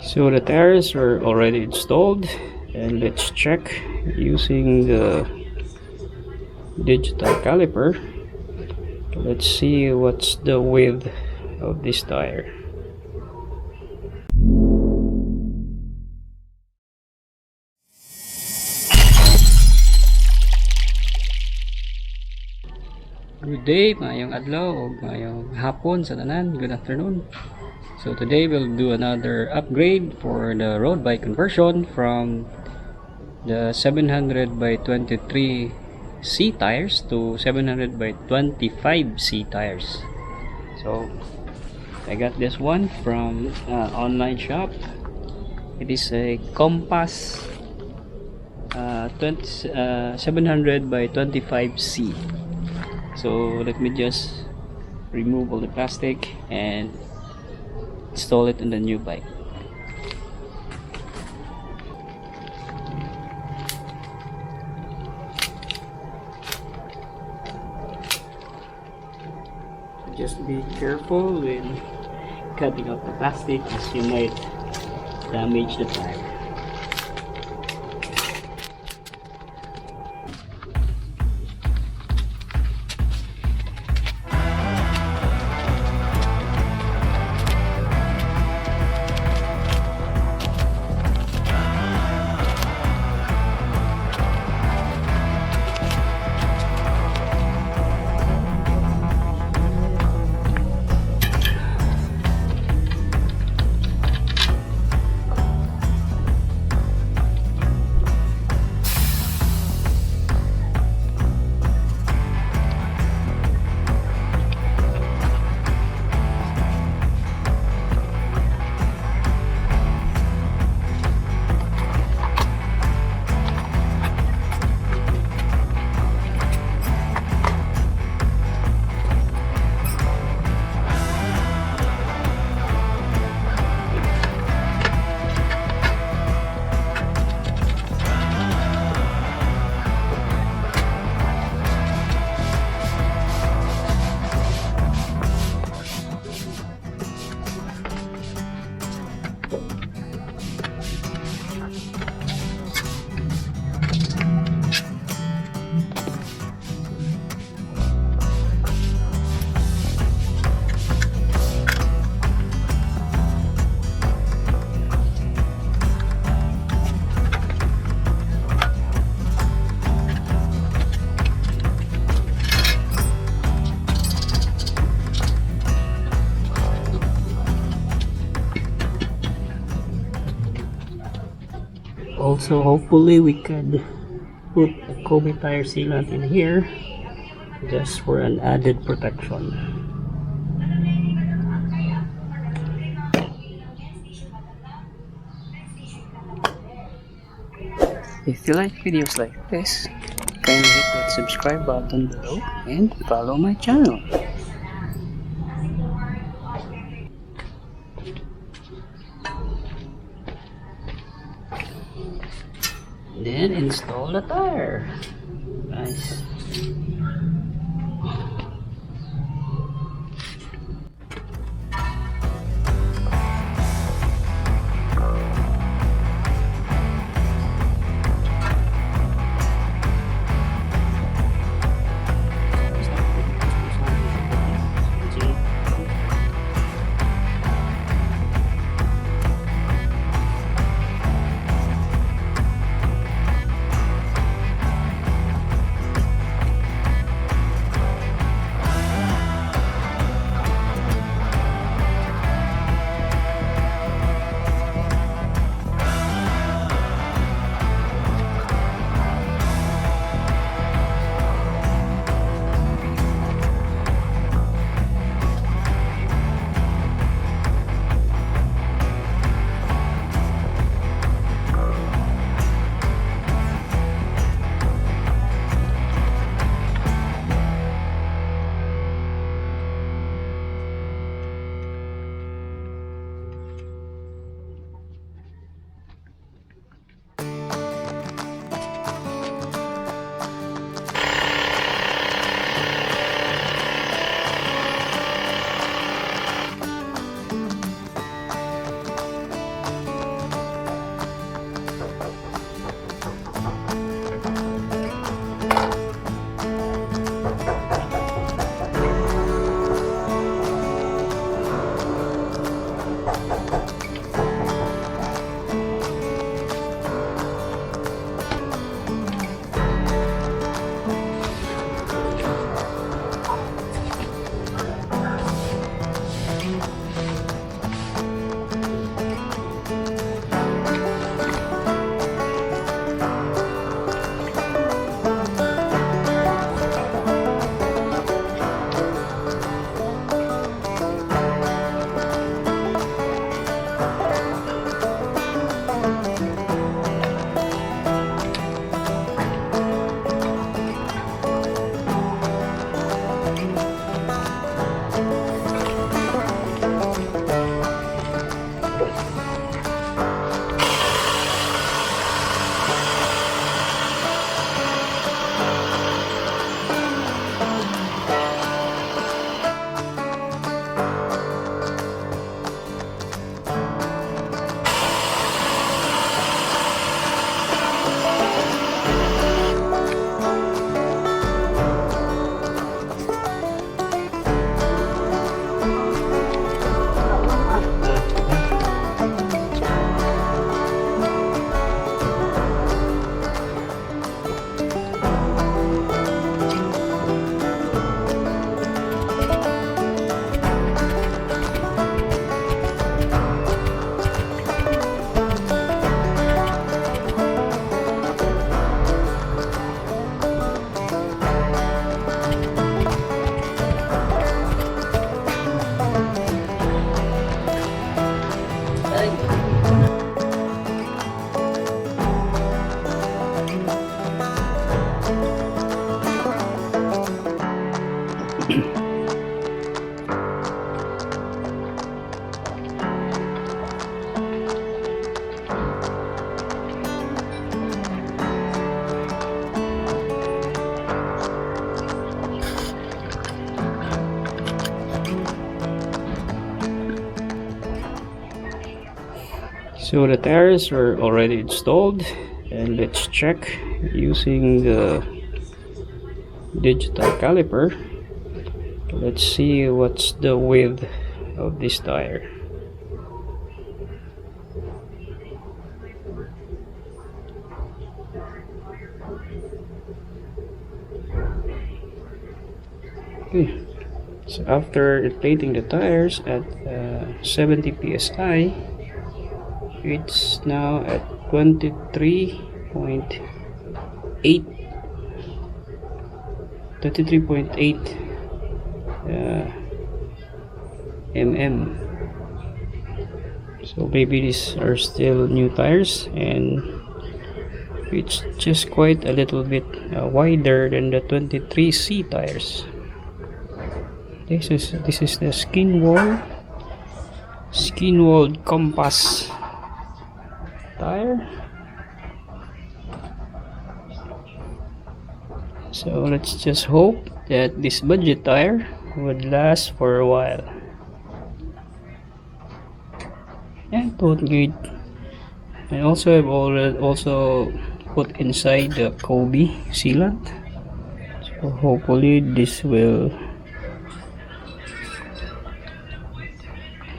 So the tires are already installed, and let's check using the digital caliper. Let's see what's the width of this tire. Good day, mayong adlaw o mayong hapon sa tanan. Good afternoon. So today we'll do another upgrade for the road bike conversion from the 700 by 23 C tires to 700 by 25 C tires. So I got this one from online shop. It is a Compass 700 by 25 C. So let me just remove all the plastic and install it in the new bike. Just be careful when cutting out the plastic, as you might damage the tire. Also, hopefully we could put a Koby Tire Sealant in here just for an added protection. If you like videos like this, kindly hit that subscribe button below and follow my channel. Then install the tire. Nice. So the tires are already installed, and let's check using the digital caliper. Let's see what's the width of this tire. Okay, so after inflating the tires at 70 psi, it's now at 23.8 mm. So maybe these are still new tires, and it's just quite a little bit wider than the 23C tires. This is the Skinwall Compass tire. So let's just hope that this budget tire would last for a while. Yeah, both good. I also have also put inside the Koby sealant. So hopefully this will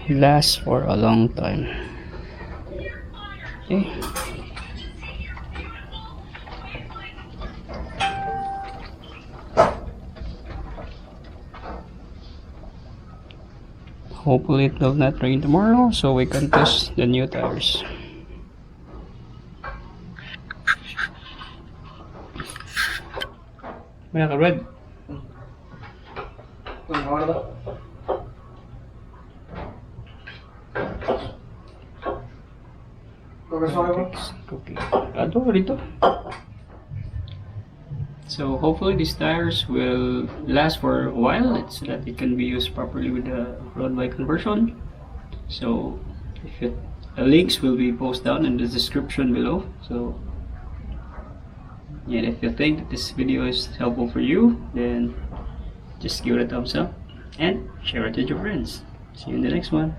last for a long time. Okay. Hopefully it will not rain tomorrow, so we can test the new tires. May naka-red. Okay. Dito. So hopefully these tires will last for a while, so that it can be used properly with the road bike conversion. So links will be posted down in the description below. So and if you think that this video is helpful for you, then just give it a thumbs up and share it with your friends. See you in the next one.